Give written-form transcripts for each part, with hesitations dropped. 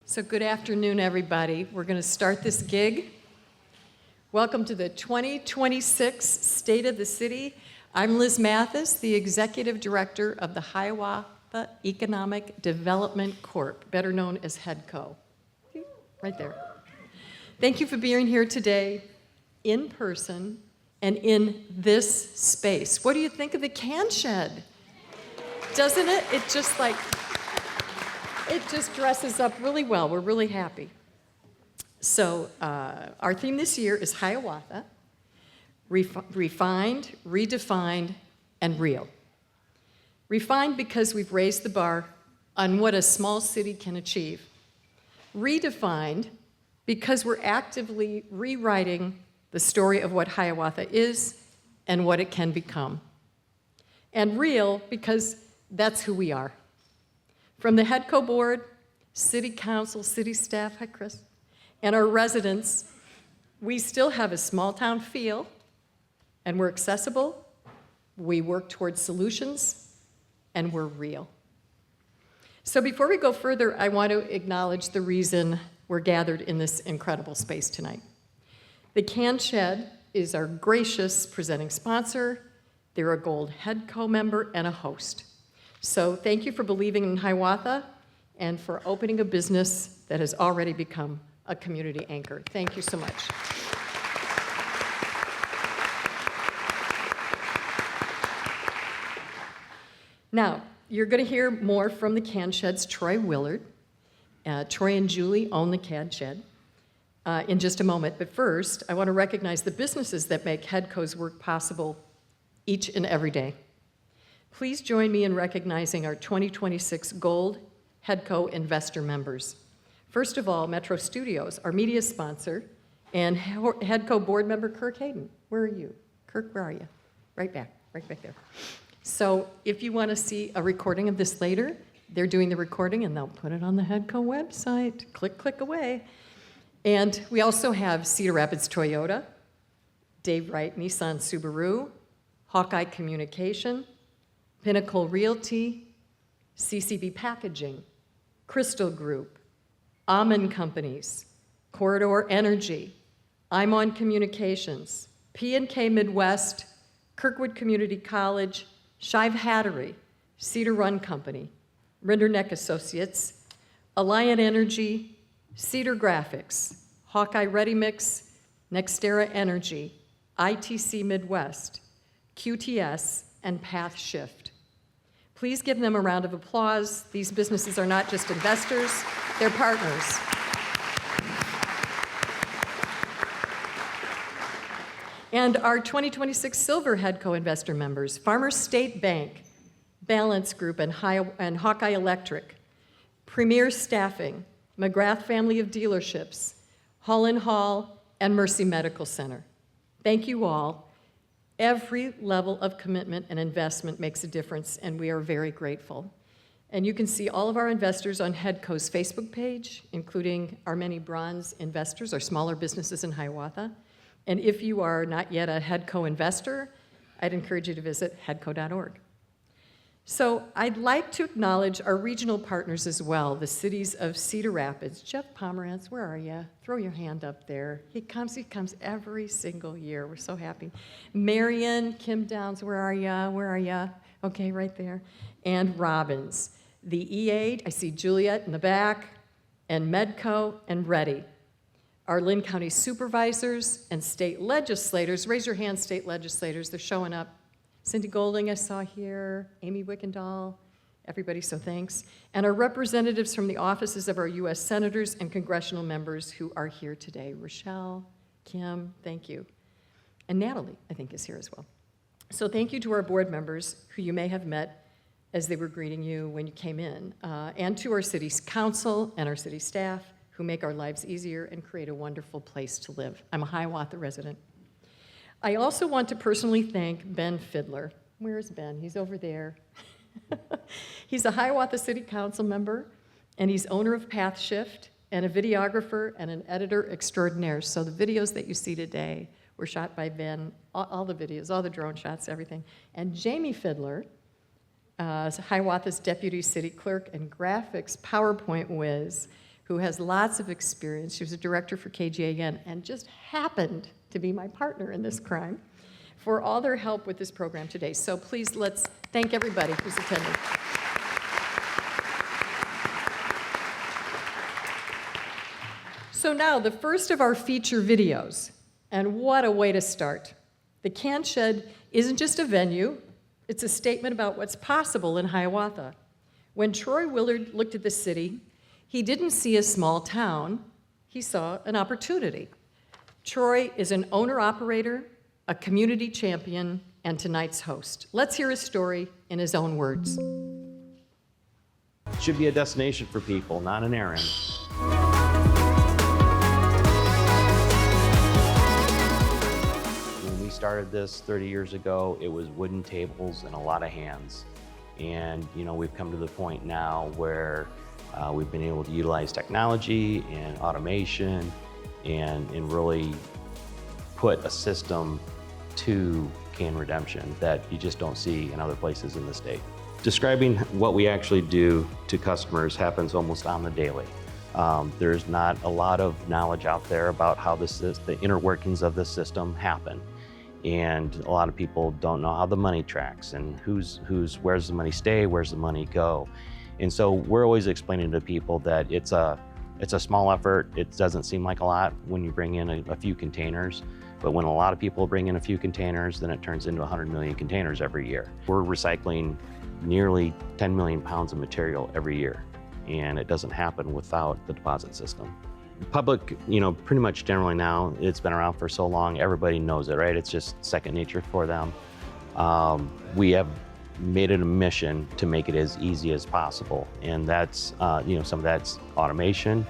So good afternoon, everybody. We're going to start this gig. Welcome to the 2026 State of the City. I'm Liz Mathis, the Executive Director of the Hiawatha Economic Development Corp., better known as HEDCO. Right there. Thank you for being here today in person and in this space. What do you think of the can shed? Doesn't it? It just dresses up really well. We're really happy. So our theme this year is Hiawatha, refined, redefined, and real. Refined because we've raised the bar on what a small city can achieve. Redefined because we're actively rewriting the story of what Hiawatha is and what it can become. And real because that's who we are. From the HEDCO board, city council, city staff, hi Chris, and our residents, we still have a small town feel, and we're accessible, we work towards solutions, and we're real. So before we go further, I want to acknowledge the reason we're gathered in this incredible space tonight. The Can Shed is our gracious presenting sponsor. They're a Gold HEDCO member and a host. So thank you for believing in Hiawatha and for opening a business that has already become a community anchor. Thank you so much. Now, you're going to hear more from the Can Shed's Troy Willard. Troy and Julie own the Can Shed in just a moment. But first, I want to recognize the businesses that make HEDCO's work possible each and every day. Please join me in recognizing our 2026 Gold HEDCO investor members. First of all, Metro Studios, our media sponsor, and HEDCO board member Kirk Hayden. Where are you? Kirk, where are you? Right back there. So if you want to see a recording of this later, they're doing the recording and they'll put it on the HEDCO website. Click away. And we also have Cedar Rapids Toyota, Dave Wright Nissan Subaru, Hawkeye Communication, Pinnacle Realty, CCB Packaging, Crystal Group, Amen Companies, Corridor Energy, Imon Communications, P&K Midwest, Kirkwood Community College, Shive Hattery, Cedar Run Company, Rinderneck Associates, Alliant Energy, Cedar Graphics, Hawkeye Ready Mix, Nextera Energy, ITC Midwest, QTS, and Path Shift. Please give them a round of applause. These businesses are not just investors, they're partners. And our 2026 Silver HEDCO investor members, Farmers State Bank, Balance Group, and Hawkeye Electric, Premier Staffing, McGrath Family of Dealerships, Hall & Hall, and Mercy Medical Center. Thank you all. Every level of commitment and investment makes a difference, and we are very grateful. And you can see all of our investors on HEDCO's Facebook page, including our many bronze investors, our smaller businesses in Hiawatha. And if you are not yet a HEDCO investor, I'd encourage you to visit hedco.org. So I'd like to acknowledge our regional partners as well, the cities of Cedar Rapids. Jeff Pomerantz, where are you? Throw your hand up there. He comes every single year. We're so happy. Marion, Kim Downs, where are you? Okay, right there. And Robbins. The E8, I see Juliet in the back, and Medco and Ready. Our Lynn County supervisors and state legislators. Raise your hand, state legislators. They're showing up. Cindy Golding I saw here, Amy Wickendahl, everybody, so thanks. And our representatives from the offices of our U.S. senators and congressional members who are here today. Rochelle, Kim, thank you. And Natalie, I think, is here as well. So thank you to our board members who you may have met as they were greeting you when you came in, and to our city council and our city staff who make our lives easier and create a wonderful place to live. I'm a Hiawatha resident. I also want to personally thank Ben Fiddler. Where's Ben? He's over there. He's a Hiawatha City Council member, and he's owner of Path Shift, and a videographer and an editor extraordinaire. So the videos that you see today were shot by Ben, all the videos, all the drone shots, everything. And Jamie Fiddler, Hiawatha's deputy city clerk and graphics PowerPoint whiz, who has lots of experience. She was a director for KGAN and just happened to be my partner in this crime, for all their help with this program today. So please, let's thank everybody who's attending. So now, the first of our feature videos, and what a way to start. The Can Shed isn't just a venue, it's a statement about what's possible in Hiawatha. When Troy Willard looked at the city, he didn't see a small town, he saw an opportunity. Troy is an owner-operator, a community champion, and tonight's host. Let's hear his story in his own words. It should be a destination for people, not an errand. When we started this 30 years ago, it was wooden tables and a lot of hands. And we've come to the point now where we've been able to utilize technology and automation and really put a system to can redemption that you just don't see in other places in the state. Describing what we actually do to customers happens almost on the daily. There's not a lot of knowledge out there about how the inner workings of the system happen. And a lot of people don't know how the money tracks and where's the money stay, where's the money go. And so we're always explaining to people that it's a small effort. It doesn't seem like a lot when you bring in a few containers, but when a lot of people bring in a few containers, then it turns into 100 million containers every year. We're recycling nearly 10 million pounds of material every year, and it doesn't happen without the deposit system. Public, pretty much generally now, it's been around for so long, everybody knows it, right? It's just second nature for them. We have made it a mission to make it as easy as possible. And that's, some of that's automation,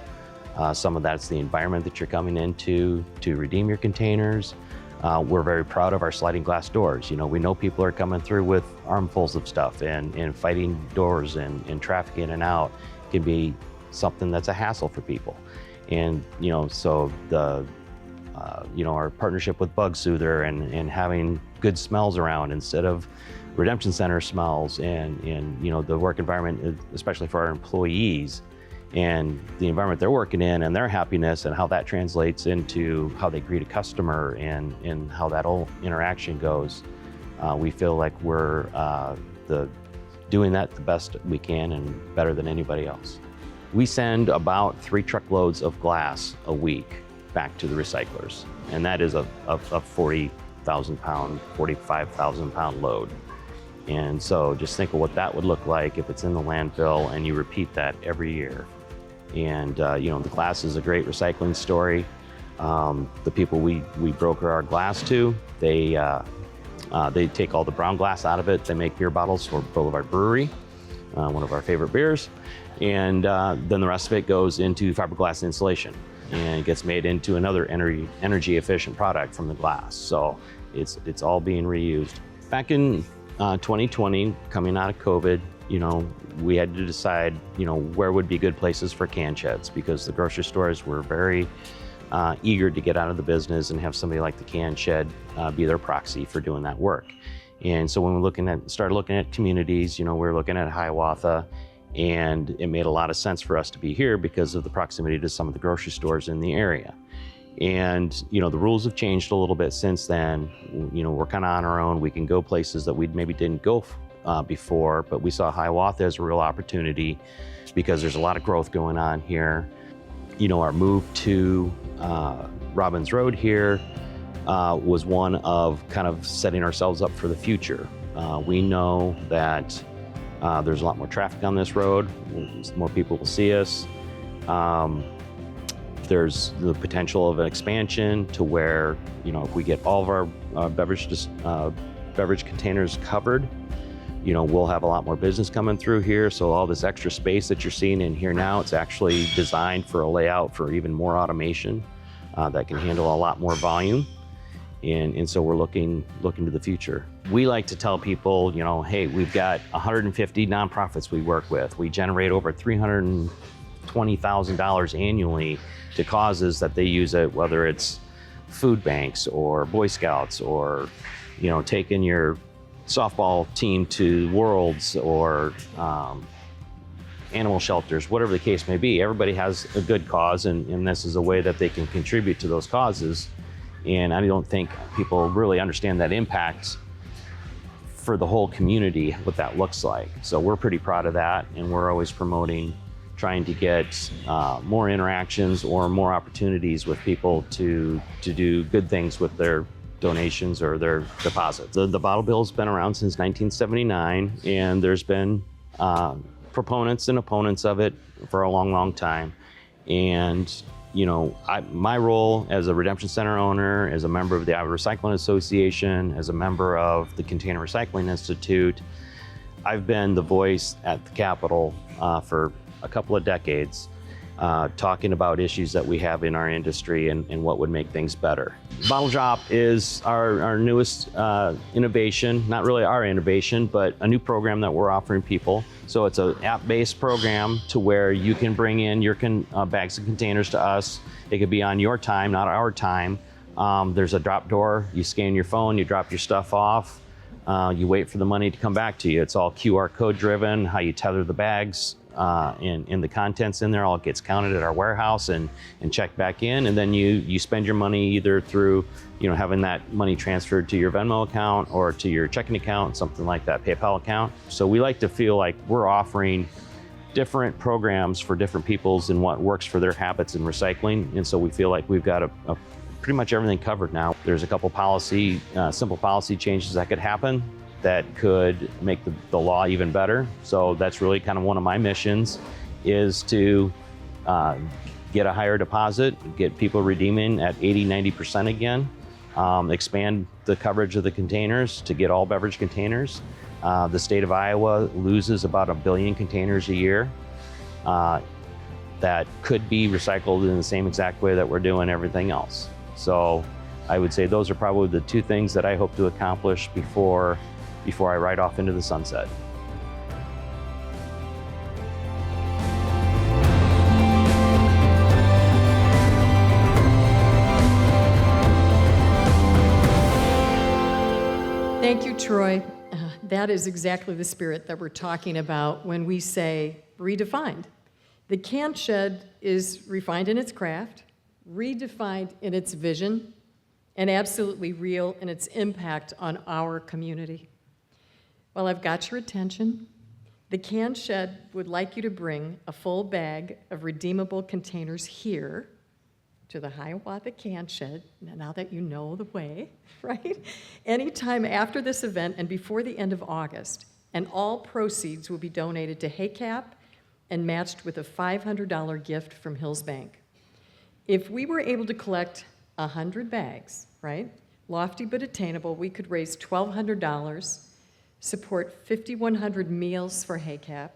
some of that's the environment that you're coming into to redeem your containers. We're very proud of our sliding glass doors. We know people are coming through with armfuls of stuff and fighting doors and traffic in and out can be something that's a hassle for people. And, so our partnership with Bug Soother and having good smells around instead of redemption center smells and the work environment, especially for our employees and the environment they're working in and their happiness and how that translates into how they greet a customer and how that whole interaction goes. We feel like we're doing that the best we can and better than anybody else. We send about 3 truckloads of glass a week back to the recyclers, and that is a 40,000 pound, 45,000 pound load. And so just think of what that would look like if it's in the landfill and you repeat that every year. And the glass is a great recycling story. The people we broker our glass to, they take all the brown glass out of it. They make beer bottles for Boulevard Brewery, one of our favorite beers. And then the rest of it goes into fiberglass insulation and it gets made into another energy efficient product from the glass. So it's all being reused. Back in 2020, coming out of COVID, we had to decide, where would be good places for can sheds, because the grocery stores were very eager to get out of the business and have somebody like the Can Shed be their proxy for doing that work. And so when we started looking at communities, we were looking at Hiawatha, and it made a lot of sense for us to be here because of the proximity to some of the grocery stores in the area. And the rules have changed a little bit since then. We're kind of on our own. We can go places that we maybe didn't go before, but we saw Hiawatha as a real opportunity because there's a lot of growth going on here. Our move to Robbins Road here was one of kind of setting ourselves up for the future. We know that there's a lot more traffic on this road. More people will see us. There's the potential of an expansion to where, if we get all of our beverage containers covered, we'll have a lot more business coming through here. So all this extra space that you're seeing in here now, it's actually designed for a layout for even more automation that can handle a lot more volume. And so we're looking to the future. We like to tell people, hey, we've got 150 nonprofits we work with. We generate over $320,000 annually to causes that they use it, whether it's food banks or Boy Scouts or, taking your softball team to Worlds or animal shelters, whatever the case may be. Everybody has a good cause, and this is a way that they can contribute to those causes. And I don't think people really understand that impact for the whole community, what that looks like. So we're pretty proud of that, and we're always promoting trying to get more interactions or more opportunities with people to do good things with their donations or their deposits. The bottle bill's been around since 1979, and there's been proponents and opponents of it for a long, long time. And you know, my role as a Redemption Center owner, as a member of the Iowa Recycling Association, as a member of the Container Recycling Institute, I've been the voice at the Capitol for a couple of decades, talking about issues that we have in our industry and what would make things better. Bottle Drop is our newest innovation, not really our innovation, but a new program that we're offering people. So it's an app-based program to where you can bring in your bags and containers to us. It could be on your time, not our time. There's a drop door. You scan your phone, you drop your stuff off. You wait for the money to come back to you. It's all QR code driven, how you tether the bags and the contents in there all gets counted at our warehouse and checked back in. And then you spend your money either through, you know, having that money transferred to your Venmo account or to your checking account, something like that, PayPal account. So we like to feel like we're offering different programs for different peoples and what works for their habits in recycling. And so we feel like we've got a pretty much everything covered now. There's a couple simple policy changes that could happen that could make the law even better. So that's really kind of one of my missions, is to get a higher deposit, get people redeeming at 80-90% again, expand the coverage of the containers to get all beverage containers. The state of Iowa loses about 1 billion containers a year that could be recycled in the same exact way that we're doing everything else. So I would say those are probably the two things that I hope to accomplish before I ride off into the sunset. Thank you, Troy. That is exactly the spirit that we're talking about when we say redefined. The Can Shed is refined in its craft, redefined in its vision, and absolutely real in its impact on our community. Well, I've got your attention. The Can Shed would like you to bring a full bag of redeemable containers here to the Hiawatha Can Shed, now that you know the way, right? Anytime after this event and before the end of August, and all proceeds will be donated to HACAP and matched with a $500 gift from Hills Bank. If we were able to collect 100 bags, right, lofty but attainable, we could raise $1,200, support 5,100 meals for HACAP,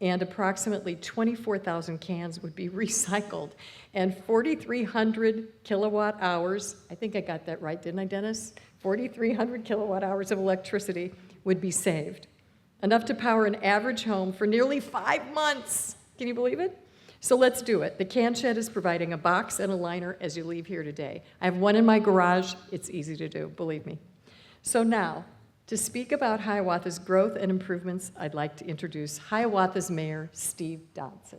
and approximately 24,000 cans would be recycled, and 4,300 kilowatt hours, I think I got that right, didn't I, Dennis? 4,300 kilowatt hours of electricity would be saved, enough to power an average home for nearly 5 months. Can you believe it? So let's do it. The Can Shed is providing a box and a liner as you leave here today. I have one in my garage. It's easy to do, believe me. So now, to speak about Hiawatha's growth and improvements, I'd like to introduce Hiawatha's Mayor, Steve Dodson.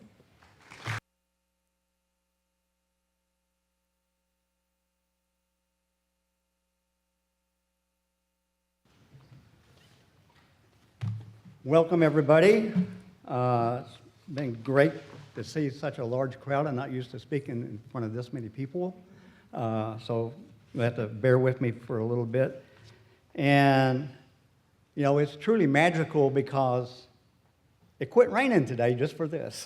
Welcome, everybody. It's been great to see such a large crowd. I'm not used to speaking in front of this many people, so you have to bear with me for a little bit. And you know, it's truly magical because it quit raining today just for this.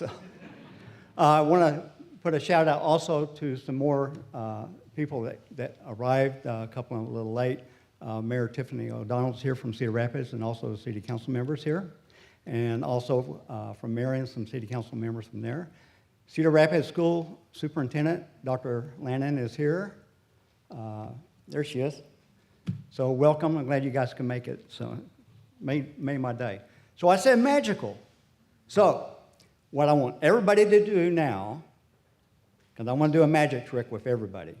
I want to put a shout out also to some more people that arrived, a couple a little late. Mayor Tiffany O'Donnell's here from Cedar Rapids, and also the city council members here. And also from Marion, some city council members from there. Cedar Rapids School Superintendent, Dr. Lannon, is here. There she is. So welcome. I'm glad you guys can make it. So made my day. So I said magical. So what I want everybody to do now, because I want to do a magic trick with everybody.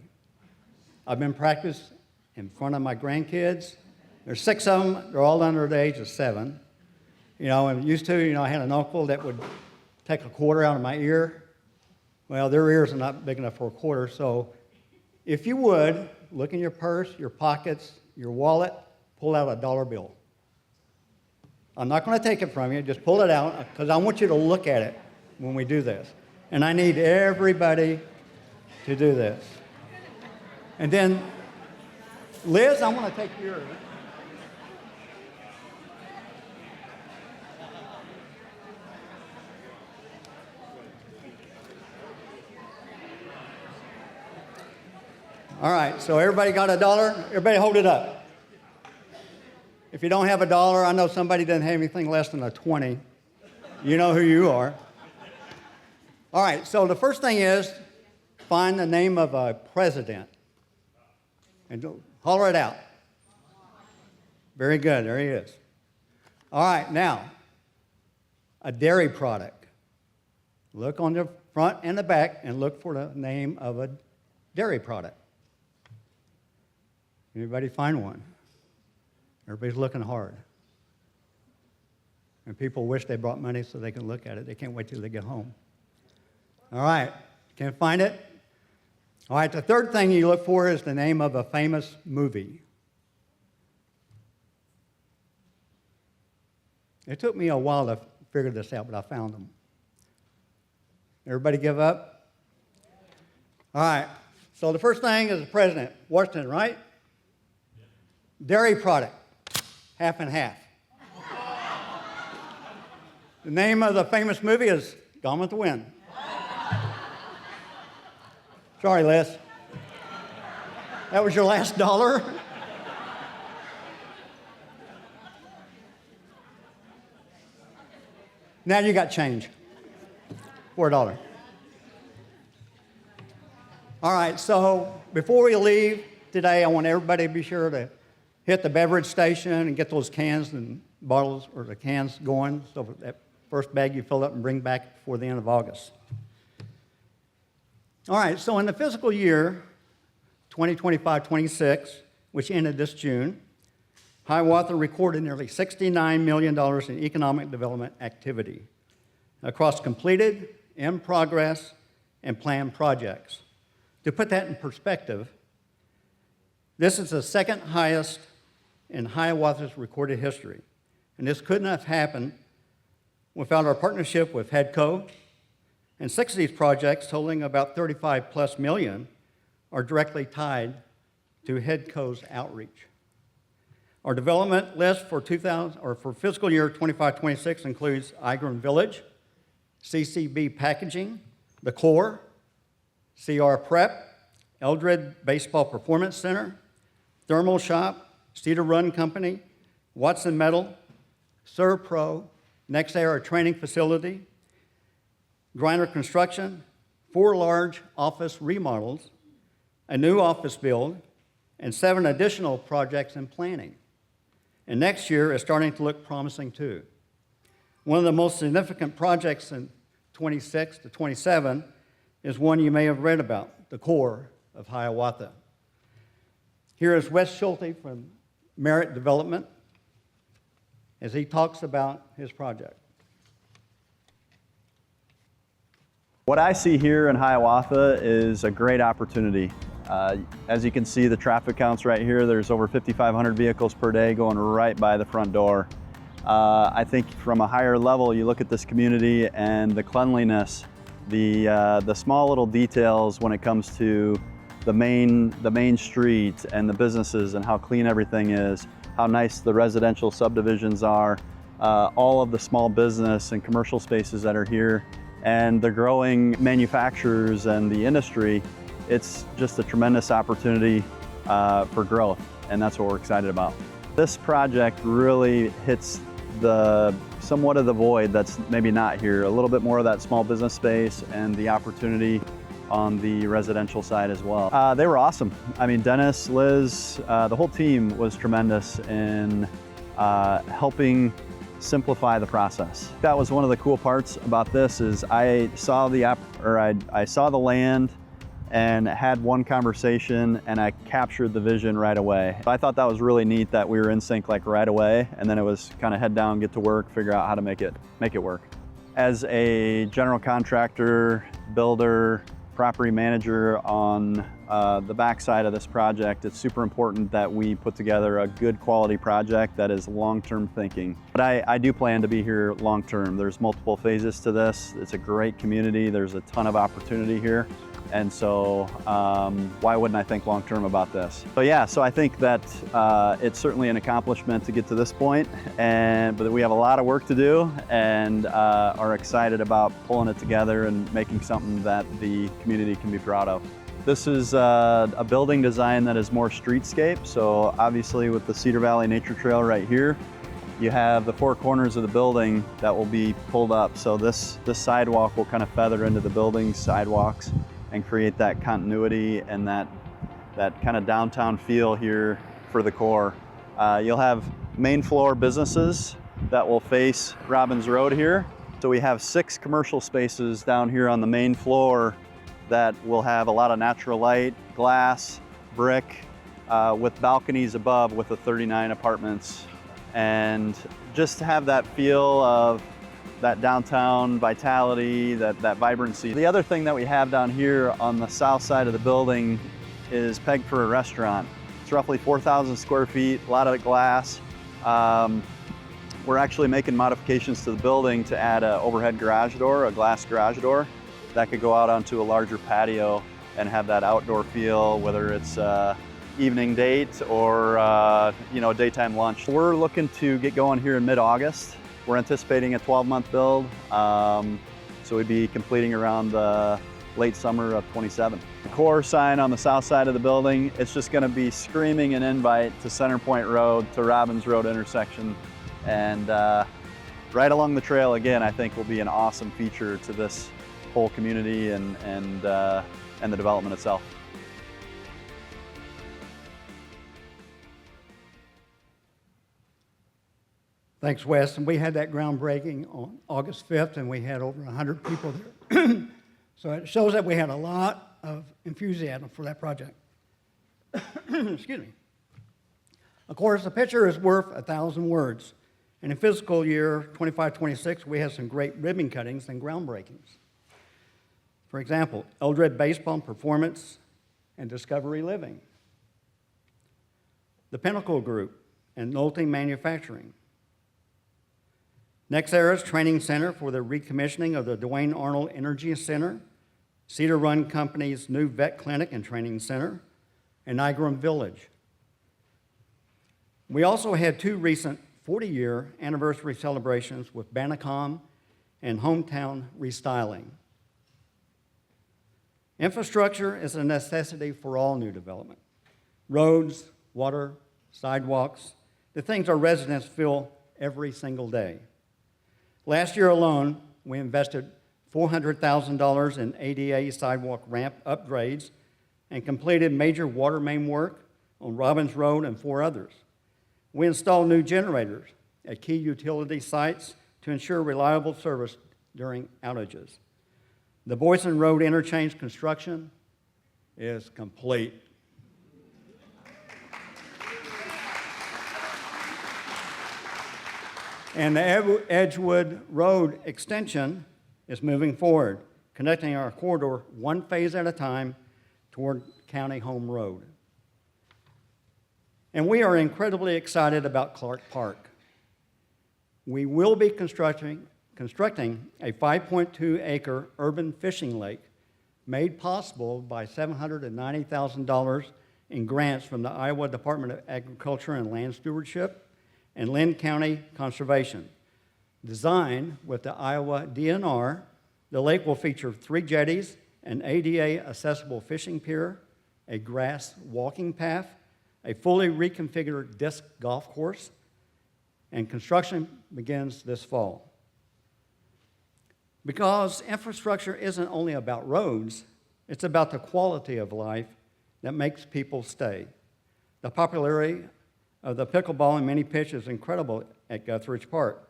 I've been practicing in front of my grandkids. There's 6 of them. They're all under the age of 7. You know, and used to, you know, I had an uncle that would take a quarter out of my ear. Well, their ears are not big enough for a quarter, so if you would, look in your purse, your pockets, your wallet, pull out a dollar bill. I'm not going to take it from you, just pull it out, because I want you to look at it when we do this. And I need everybody to do this. And then, Liz, I want to take yours. All right, so everybody got a dollar? Everybody hold it up. If you don't have a dollar, I know somebody doesn't have anything less than a 20. You know who you are. All right, so the first thing is find the name of a president. And holler it out. Very good, there he is. All right, now, a dairy product. Look on the front and the back and look for the name of a dairy product. Anybody find one? Everybody's looking hard. And people wish they brought money so they can look at it. They can't wait till they get home. All right, can't find it? All right, the third thing you look for is the name of a famous movie. It took me a while to figure this out, but I found them. Everybody give up? All right, so the first thing is the president, Washington, right? Dairy product, half and half. The name of the famous movie is Gone with the Wind. Sorry, Les. That was your last dollar? Now you got change. $4. All right, so before we leave today, I want everybody to be sure to hit the beverage station and get those cans and bottles or the cans going. So that first bag you fill up and bring back before the end of August. All right, so in the fiscal year 2025-26, which ended this June, Hiawatha recorded nearly $69 million in economic development activity across completed, in progress, and planned projects. To put that in perspective, this is the second highest in Hiawatha's recorded history. And this couldn't have happened without our partnership with HEDCO. And 6 of these projects, totaling about 35 plus million, are directly tied to HEDCO's outreach. Our development list for fiscal year 25-26 includes Igron Village, CCB Packaging, The Core, CR Prep, Eldred Baseball Performance Center, Thermal Shop, Cedar Run Company, Watson Metal, Serpro, Next Era Training Facility, Griner Construction, 4 large office remodels, a new office build, and 7 additional projects in planning. And next year is starting to look promising too. One of the most significant projects in 26 to 27 is one you may have read about, the Core of Hiawatha. Here is Wes Schulte from Merit Development as he talks about his project. What I see here in Hiawatha is a great opportunity. As you can see, the traffic counts right here. There's over 5,500 vehicles per day going right by the front door. I think from a higher level, you look at this community and the cleanliness, the small little details when it comes to the main street and the businesses and how clean everything is, how nice the residential subdivisions are, all of the small business and commercial spaces that are here, and the growing manufacturers and the industry. It's just a tremendous opportunity for growth, and that's what we're excited about. This project really hits somewhat of the void that's maybe not here, a little bit more of that small business space and the opportunity on the residential side as well. They were awesome. I mean, Dennis, Liz, the whole team was tremendous in helping simplify the process. That was one of the cool parts about this is I saw the land and had one conversation and I captured the vision right away. I thought that was really neat that we were in sync like right away, and then it was kind of head down, get to work, figure out how to make it work. As a general contractor, builder, property manager on the backside of this project, it's super important that we put together a good quality project that is long-term thinking. But I do plan to be here long-term. There's multiple phases to this. It's a great community. There's a ton of opportunity here. And so why wouldn't I think long-term about this? So yeah, so I think that it's certainly an accomplishment to get to this point, but we have a lot of work to do and are excited about pulling it together and making something that the community can be proud of. This is a building design that is more streetscape. So obviously with the Cedar Valley Nature Trail right here, you have the four corners of the building that will be pulled up. So this sidewalk will kind of feather into the building sidewalks and create that continuity and that kind of downtown feel here for the core. You'll have main floor businesses that will face Robbins Road here. So we have 6 commercial spaces down here on the main floor that will have a lot of natural light, glass, brick, with balconies above with the 39 apartments. And just to have that feel of that downtown vitality, that vibrancy. The other thing that we have down here on the south side of the building is pegged for a restaurant. It's roughly 4,000 square feet, a lot of glass. We're actually making modifications to the building to add an overhead garage door, a glass garage door, that could go out onto a larger patio and have that outdoor feel, whether it's evening date or daytime lunch. We're looking to get going here in mid-August. We're anticipating a 12-month build, so we'd be completing around the late summer of 27. The core sign on the south side of the building, it's just gonna be screaming an invite to Center Point Road, to Robbins Road intersection. And right along the trail, again, I think will be an awesome feature to this whole community and the development itself. Thanks, Wes. And we had that groundbreaking on August 5th, and we had over 100 people there. So it shows that we had a lot of enthusiasm for that project. Excuse me. Of course, a picture is worth 1,000 words. And in fiscal year 25-26, we had some great ribbon cuttings and groundbreakings. For example, Eldred Baseball Performance and Discovery Living, the Pinnacle Group and Nolte Manufacturing, Nexera's Training Center for the recommissioning of the Duane Arnold Energy Center, Cedar Run Company's new vet clinic and training center, and Niagara Village. We also had 2 recent 40-year anniversary celebrations with Banacom and Hometown Restyling. Infrastructure is a necessity for all new development. Roads, water, sidewalks, the things our residents feel every single day. Last year alone, we invested $400,000 in ADA sidewalk ramp upgrades and completed major water main work on Robbins Road and 4 others. We installed new generators at key utility sites to ensure reliable service during outages. The Boyson Road interchange construction is complete. And the Edgewood Road extension is moving forward, connecting our corridor 1 phase at a time toward County Home Road. And we are incredibly excited about Clark Park. We will be constructing a 5.2-acre urban fishing lake made possible by $790,000 in grants from the Iowa Department of Agriculture and Land Stewardship and Lynn County Conservation. Designed with the Iowa DNR, the lake will feature 3 jetties, an ADA accessible fishing pier, a grass walking path, a fully reconfigured disc golf course, and construction begins this fall. Because infrastructure isn't only about roads, it's about the quality of life that makes people stay. The popularity of the pickleball and mini pitch is incredible at Guthridge Park.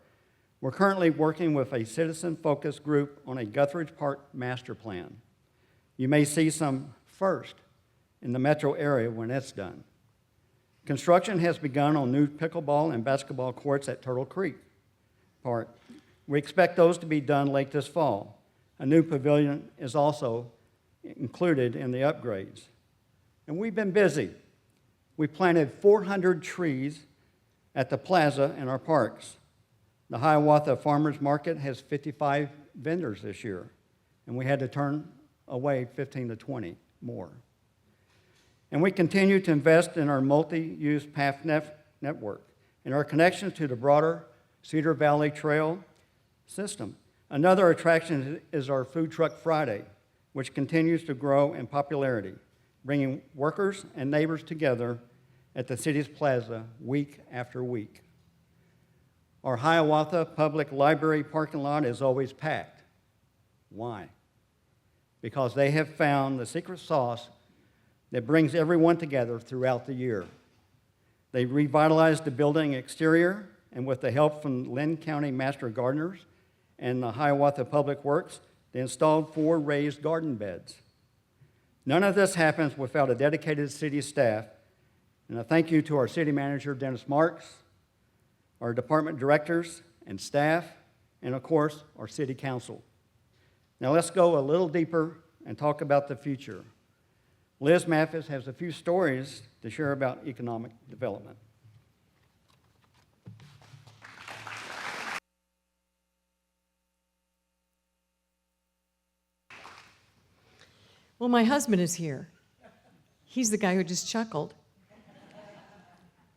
We're currently working with a citizen-focused group on a Guthridge Park master plan. You may see some first in the metro area when it's done. Construction has begun on new pickleball and basketball courts at Turtle Creek Park. We expect those to be done late this fall. A new pavilion is also included in the upgrades. And we've been busy. We planted 400 trees at the plaza and our parks. The Hiawatha Farmers Market has 55 vendors this year, and we had to turn away 15 to 20 more. And we continue to invest in our multi-use path network and our connection to the broader Cedar Valley Trail system. Another attraction is our Food Truck Friday, which continues to grow in popularity, bringing workers and neighbors together at the city's plaza week after week. Our Hiawatha Public Library parking lot is always packed. Why? Because they have found the secret sauce that brings everyone together throughout the year. They revitalized the building exterior, and with the help from Lynn County Master Gardeners and the Hiawatha Public Works, they installed 4 raised garden beds. None of this happens without a dedicated city staff, and a thank you to our city manager, Dennis Marks, our department directors and staff, and of course, our city council. Now let's go a little deeper and talk about the future. Liz Mathis has a few stories to share about economic development. Well, my husband is here. He's the guy who just chuckled.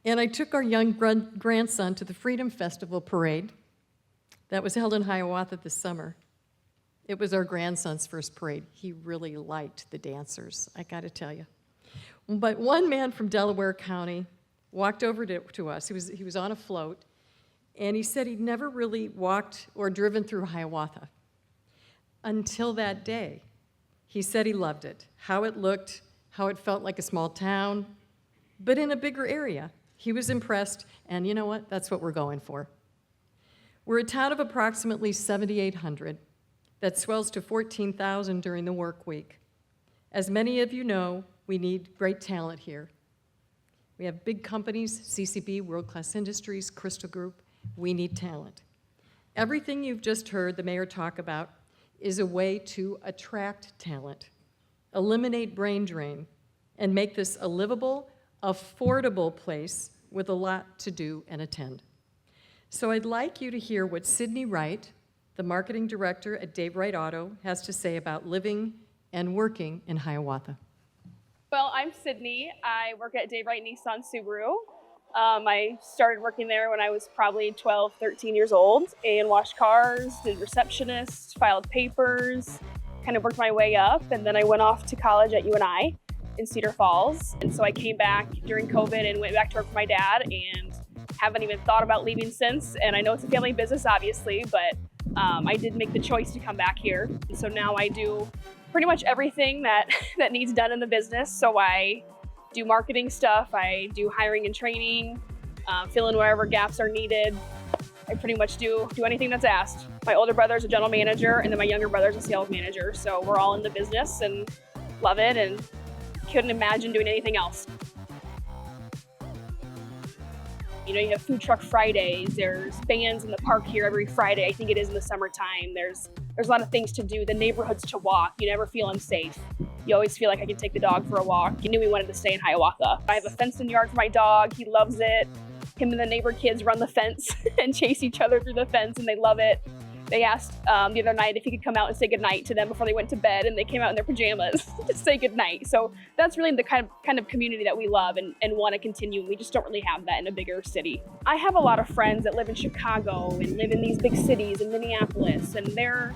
And I took our young grandson to the Freedom Festival parade that was held in Hiawatha this summer. It was our grandson's first parade. He really liked the dancers, I gotta tell you. But one man from Delaware County walked over to us. He was on a float, and he said he'd never really walked or driven through Hiawatha until that day. He said he loved it, how it looked, how it felt like a small town, but in a bigger area. He was impressed, and you know what? That's what we're going for. We're a town of approximately 7,800 that swells to 14,000 during the work week. As many of you know, we need great talent here. We have big companies, CCB, World Class Industries, Crystal Group. We need talent. Everything you've just heard the mayor talk about is a way to attract talent, eliminate brain drain, and make this a livable, affordable place with a lot to do and attend. So I'd like you to hear what Sydney Wright, the marketing director at Dave Wright Auto, has to say about living and working in Hiawatha. Well, I'm Sydney. I work at Dave Wright Nissan Subaru. I started working there when I was probably 12, 13 years old and washed cars, did receptionist, filed papers, kind of worked my way up, and then I went off to college at UNI in Cedar Falls. And so I came back during COVID and went back to work for my dad and haven't even thought about leaving since. And I know it's a family business, obviously, but I did make the choice to come back here. And so now I do pretty much everything that needs done in the business. So I do marketing stuff, I do hiring and training, fill in wherever gaps are needed. I pretty much do anything that's asked. My older brother's a general manager, and then my younger brother's a sales manager. So we're all in the business and love it and couldn't imagine doing anything else. You know, you have Food Truck Fridays, there's bands in the park here every Friday. I think it is in the summertime. There's a lot of things to do, the neighborhoods to walk. You never feel unsafe. You always feel like I can take the dog for a walk. You knew we wanted to stay in Hiawatha. I have a fenced-in yard for my dog. He loves it. Him and the neighbor kids run the fence and chase each other through the fence, and they love it. They asked the other night if he could come out and say goodnight to them before they went to bed, and they came out in their pajamas to say goodnight. So that's really the kind of community that we love and want to continue. We just don't really have that in a bigger city. I have a lot of friends that live in Chicago and live in these big cities in Minneapolis, and they're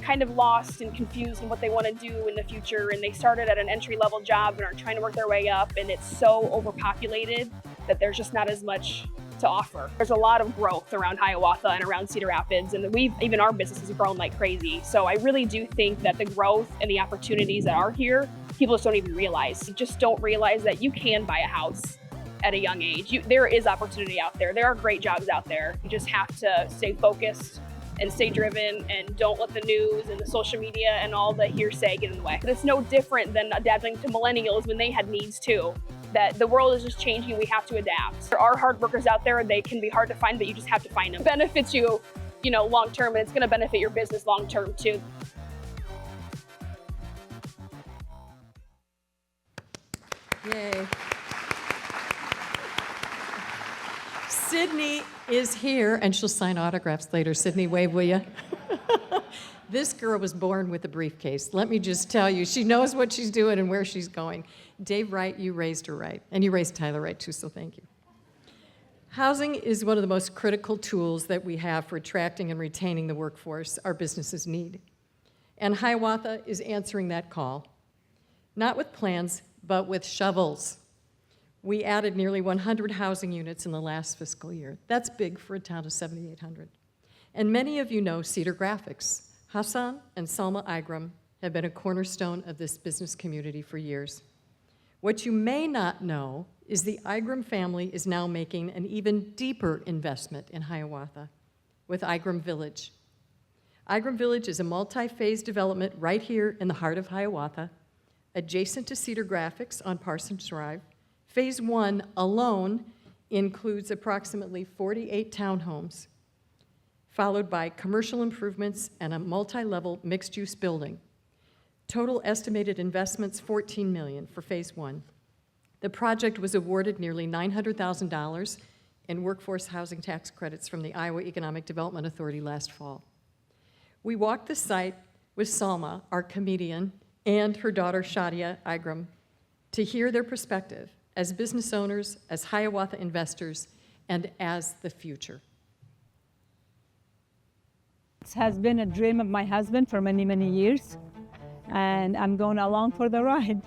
kind of lost and confused in what they want to do in the future, and they started at an entry-level job and are trying to work their way up, and it's so overpopulated that there's just not as much to offer. There's a lot of growth around Hiawatha and around Cedar Rapids, and even our business has grown like crazy. So I really do think that the growth and the opportunities that are here, people just don't even realize. You just don't realize that you can buy a house at a young age. There is opportunity out there. There are great jobs out there. You just have to stay focused and stay driven and don't let the news and the social media and all the hearsay get in the way. But it's no different than adapting to millennials when they had needs too. That the world is just changing, we have to adapt. There are hard workers out there, they can be hard to find, but you just have to find them. It benefits you long term, and it's going to benefit your business long term too. Yay. Sydney is here, and she'll sign autographs later. Sydney, wave, will you? This girl was born with a briefcase. Let me just tell you, she knows what she's doing and where she's going. Dave Wright, you raised her right, and you raised Tyler right too, so thank you. Housing is one of the most critical tools that we have for attracting and retaining the workforce our businesses need. And Hiawatha is answering that call, not with plans, but with shovels. We added nearly 100 housing units in the last fiscal year. That's big for a town of 7,800. And many of you know Cedar Graphics. Hassan and Salma Igram have been a cornerstone of this business community for years. What you may not know is the Igram family is now making an even deeper investment in Hiawatha with Igram Village. Igram Village is a multi-phase development right here in the heart of Hiawatha, adjacent to Cedar Graphics on Parsons Drive. Phase 1 alone includes approximately 48 townhomes, followed by commercial improvements and a multi-level mixed-use building. Total estimated investments, $14 million for Phase 1. The project was awarded nearly $900,000 in workforce housing tax credits from the Iowa Economic Development Authority last fall. We walked the site with Salma, our comedian, and her daughter Shadia Igram to hear their perspective as business owners, as Hiawatha investors, and as the future. It has been a dream of my husband for many, many years, and I'm going along for the ride.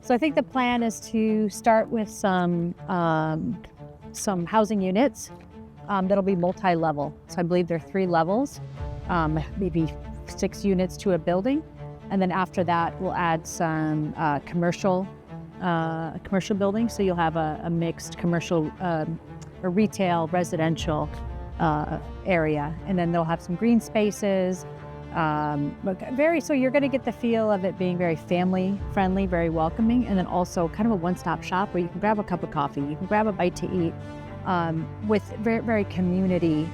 So I think the plan is to start with some housing units that'll be multi-level. So I believe there are 3 levels, maybe 6 units to a building, and then after that we'll add some commercial buildings. So you'll have a mixed commercial or retail, residential area, and then they'll have some green spaces. So you're going to get the feel of it being very family friendly, very welcoming, and then also kind of a one-stop shop where you can grab a cup of coffee, you can grab a bite to eat, with very, very community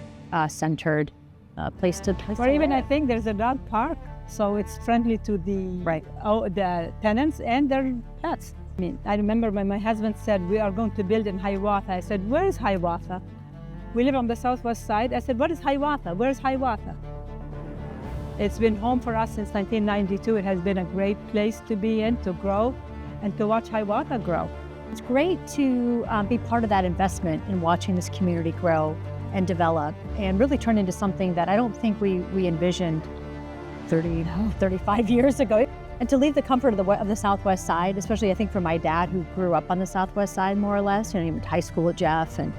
centered place to. Or even I think there's a dog park, so it's friendly to the tenants and their pets. I mean, I remember when my husband said we are going to build in Hiawatha. I said, where is Hiawatha? We live on the southwest side. I said, what is Hiawatha? Where's Hiawatha? It's been home for us since 1992. It has been a great place to be in, to grow, and to watch Hiawatha grow. It's great to be part of that investment in watching this community grow and develop and really turn into something that I don't think we envisioned 35 years ago. And to leave the comfort of the southwest side, especially I think for my dad who grew up on the southwest side more or less, he went to high school at Jeff, and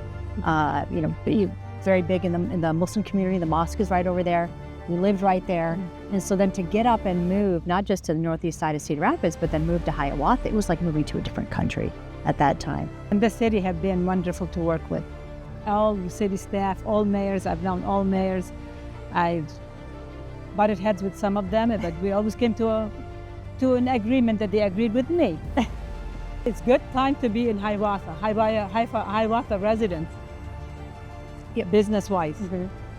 very big in the Muslim community. The mosque is right over there. We lived right there. And so then to get up and move, not just to the northeast side of Cedar Rapids, but then move to Hiawatha, it was like moving to a different country at that time. And the city have been wonderful to work with. All the city staff, all mayors, I've known all mayors. I've butted heads with some of them, but we always came to an agreement that they agreed with me. It's good time to be in Hiawatha, Hiawatha residents, business-wise,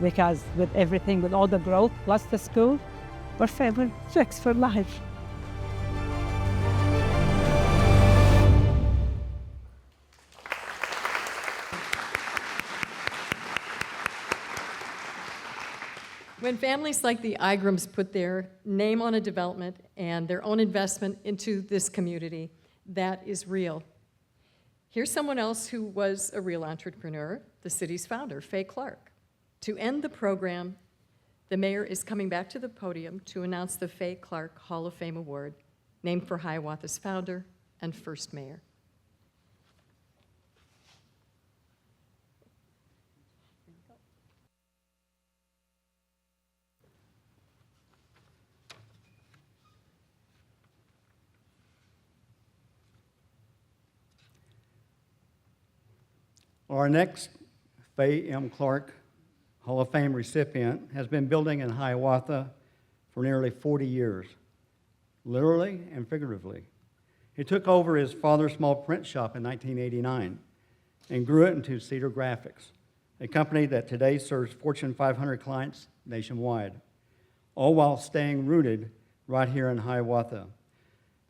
because with everything, with all the growth, plus the school, we're fixed for life. When families like the Igrams put their name on a development and their own investment into this community, that is real. Here's someone else who was a real entrepreneur, the city's founder, Faye Clark. To end the program, the mayor is coming back to the podium to announce the Faye Clark Hall of Fame Award, named for Hiawatha's founder and first mayor. Our next Faye M. Clark Hall of Fame recipient has been building in Hiawatha for nearly 40 years, literally and figuratively. He took over his father's small print shop in 1989 and grew it into Cedar Graphics, a company that today serves Fortune 500 clients nationwide, all while staying rooted right here in Hiawatha.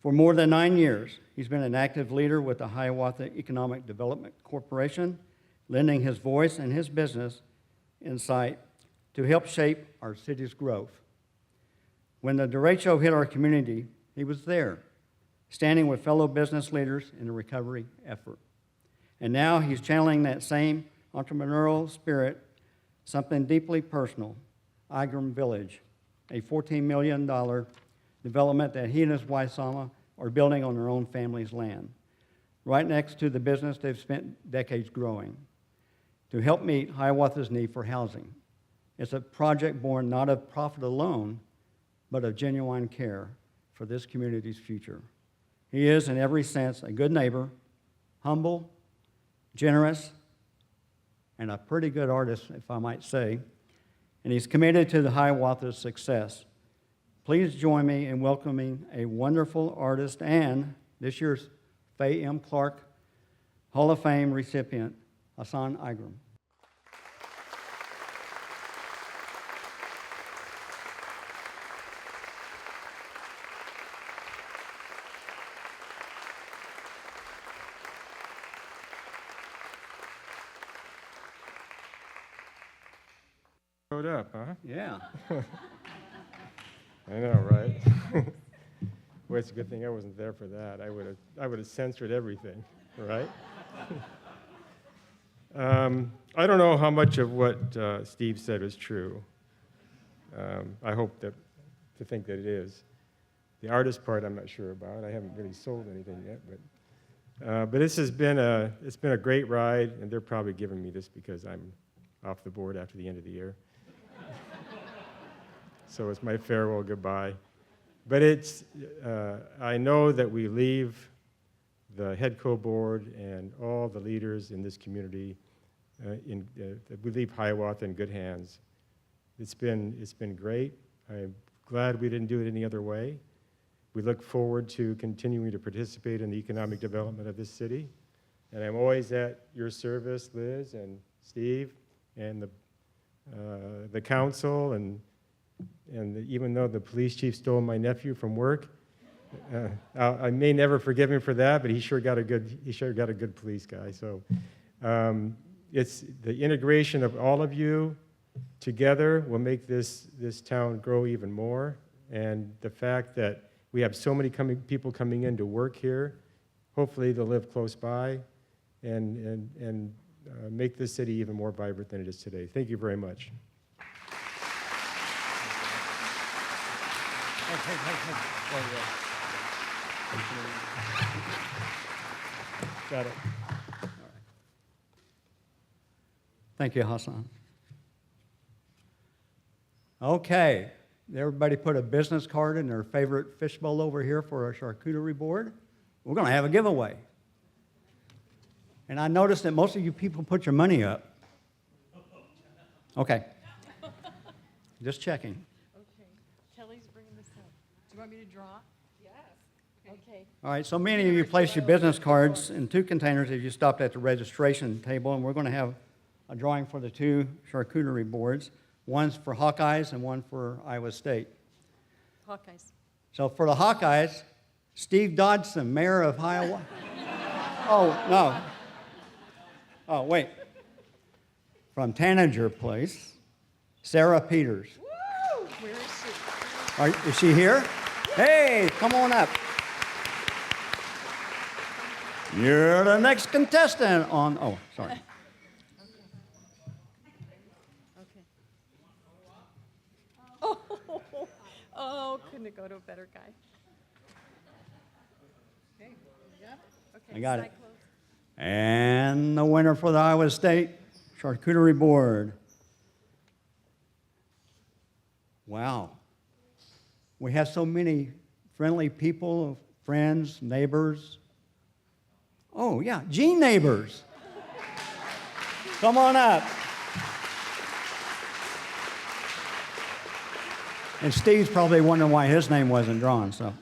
For more than 9 years, he's been an active leader with the Hiawatha Economic Development Corporation, lending his voice and his business insight to help shape our city's growth. When the derecho hit our community, he was there, standing with fellow business leaders in the recovery effort. And now he's channeling that same entrepreneurial spirit, something deeply personal, Igram Village, a $14 million development that he and his wife, Sama, are building on their own family's land, right next to the business they've spent decades growing, to help meet Hiawatha's need for housing. It's a project born not of profit alone, but of genuine care for this community's future. He is, in every sense, a good neighbor, humble, generous, and a pretty good artist, if I might say, and he's committed to the Hiawatha's success. Please join me in welcoming a wonderful artist and this year's Fay M. Clark Hall of Fame recipient, Hassan Igram. Showed up, huh? Yeah. I know, right? Well, it's a good thing I wasn't there for that. I would have censored everything, right? I don't know how much of what Steve said is true. I hope to think that it is. The artist part, I'm not sure about. I haven't really sold anything yet, but this has been it's been a great ride, and they're probably giving me this because I'm off the board after the end of the year. So it's my farewell goodbye. But I know that we leave the HEDCO board and all the leaders in this community, we leave Hiawatha in good hands. It's been great. I'm glad we didn't do it any other way. We look forward to continuing to participate in the economic development of this city. And I'm always at your service, Liz and Steve, and the council, and even though the police chief stole my nephew from work, I may never forgive him for that, but he sure got a good police guy. So it's the integration of all of you together will make this town grow even more. And the fact that we have so many people coming in to work here, hopefully they'll live close by and make this city even more vibrant than it is today. Thank you very much. Got it. Thank you, Hassan. Okay, everybody put a business card in their favorite fishbowl over here for our charcuterie board. We're going to have a giveaway. And I noticed that most of you people put your money up. Okay. Just checking. Okay. Kelly's bringing this up. Do you want me to draw? Yes. Okay. All right, so many of you placed your business cards in 2 containers if you stopped at the registration table, and we're going to have a drawing for the 2 charcuterie boards. One's for Hawkeyes and one for Iowa State. Hawkeyes. So for the Hawkeyes, Steve Dodson, mayor of Hiawatha. Oh, no. Oh, wait. From Tanager Place, Sarah Peters. Woo! Where is she? Is she here? Hey, come on up. You're the next contestant on, oh, sorry. Oh, couldn't it go to a better guy? Okay, yep. Okay, I got side it. close. And the winner for the Iowa State charcuterie board. Wow. We have so many friendly people, friends, neighbors. Oh, yeah, Gene neighbors. Come on up. And Steve's probably wondering why his name wasn't drawn, so.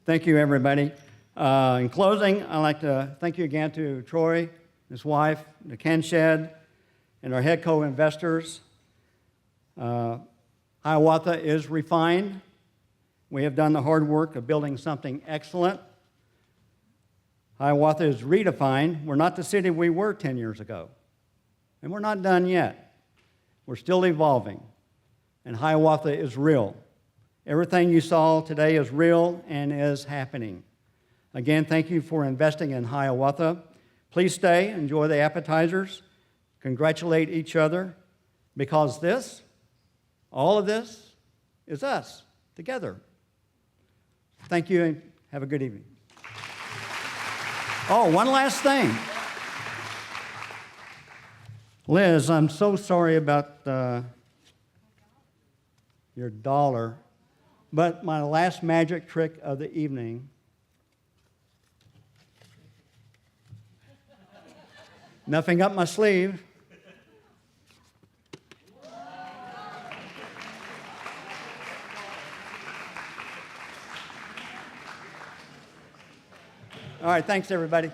Thank you, everybody. In closing, I'd like to thank you again to Troy, his wife, the Ken Shed, and our head co-investors. Hiawatha is refined. We have done the hard work of building something excellent. Hiawatha is redefined. We're not the city we were 10 years ago. And we're not done yet. We're still evolving. And Hiawatha is real. Everything you saw today is real and is happening. Again, thank you for investing in Hiawatha. Please stay, enjoy the appetizers, congratulate each other, because this, all of this, is us together. Thank you and have a good evening. Oh, one last thing. Liz, I'm so sorry about your dollar, but my last magic trick of the evening, nothing up my sleeve. All right, thanks everybody.